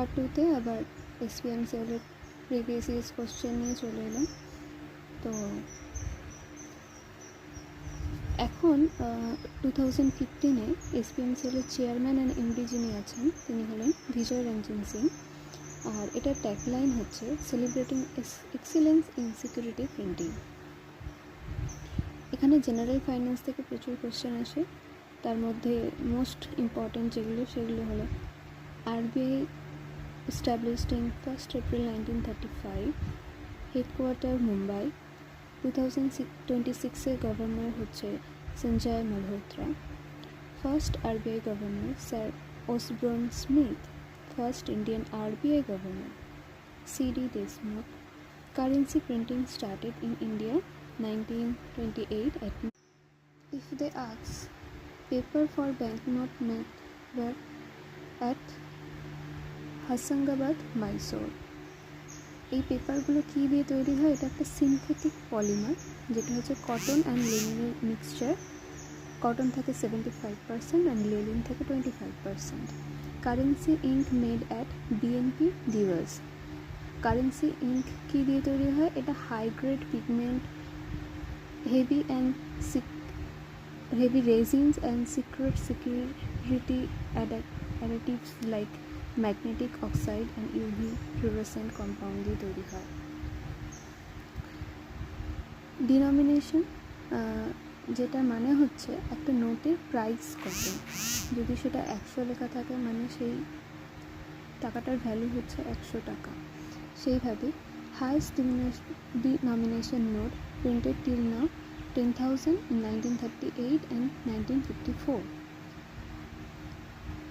Part 2তে আবার এসপিএমসিএলের previous years question নিয়ে চলে এলাম। তো এখন 2015-এ এসপিএমসিএলের চেয়ারম্যান অ্যান্ড এমডি যিনি আছেন তিনি হলেন বিজয় রঞ্জন সিং। আর এটার ট্যাগলাইন হচ্ছে celebrating excellence in security printing. এখানে জেনারেল ফাইন্যান্স থেকে প্রচুর কোশ্চেন আসে, তার মধ্যে মোস্ট ইম্পর্ট্যান্ট সেগুলো হলো RBI established in 1st April 1935, headquarter Mumbai. 2026-এ গভর্নর হচ্ছে Sanjay Malhotra. First RBI governor sir Osborne Smith. First Indian RBI governor CD Deshmukh. Currency printing started in India 1928 if they ask, paper for banknote made were at Hoshangabad, Mysore. এই পেপারগুলো কী দিয়ে তৈরি হয়? এটা একটা synthetic polymer, যেটা হচ্ছে কটন অ্যান্ড লিনেনের মিক্সচার। কটন থাকে 75% অ্যান্ড লিনেন থাকে 25%। Currency ink made at BNP Dewas. Currency ink কী দিয়ে তৈরি হয়? এটা high grade pigment, heavy resins and secret security additives like magnetic oxide and UV fluorescent compound দিয়ে তৈরি হয়। ডিনোমিনেশন, যেটা মানে হচ্ছে একটা নোটের প্রাইস কত। যদি সেটা 100 লেখা থাকে মানে সেই টাকাটার ভ্যালু হচ্ছে 100 টাকা। সেইভাবে highest denomination note printed till now 10,000 in 1938 and 1954.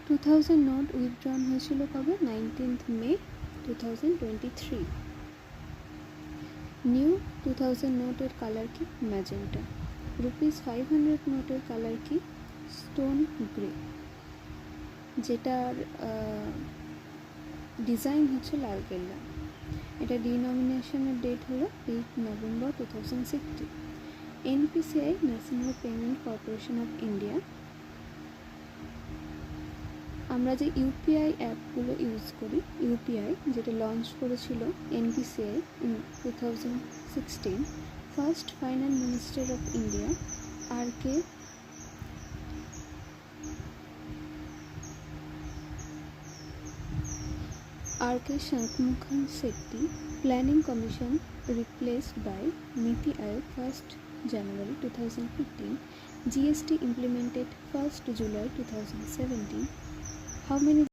2000 note withdrawn হয়েছিল কবে? 19th May 2023। নিউ 2000 নোটের কালার কি? ম্যাজেন্টা। ₹500 নোটের কালার কি? স্টোন গ্রে, যেটার ডিজাইন হচ্ছে লালকেল্লা। এটা ডিনোমিনেশনের ডেট হলো 8 November 2016। NPCI, national payment corporation of India. আমরা যে ইউপিআই অ্যাপগুলো ইউজ করি, ইউপিআই যেটা লঞ্চ করেছিল NPCI in 2016, first finance minister of India R K Shankmukhan Shetty, Planning Commission replaced by Niti Aayog 1st January 2015. GST implemented 1st July 2017. How many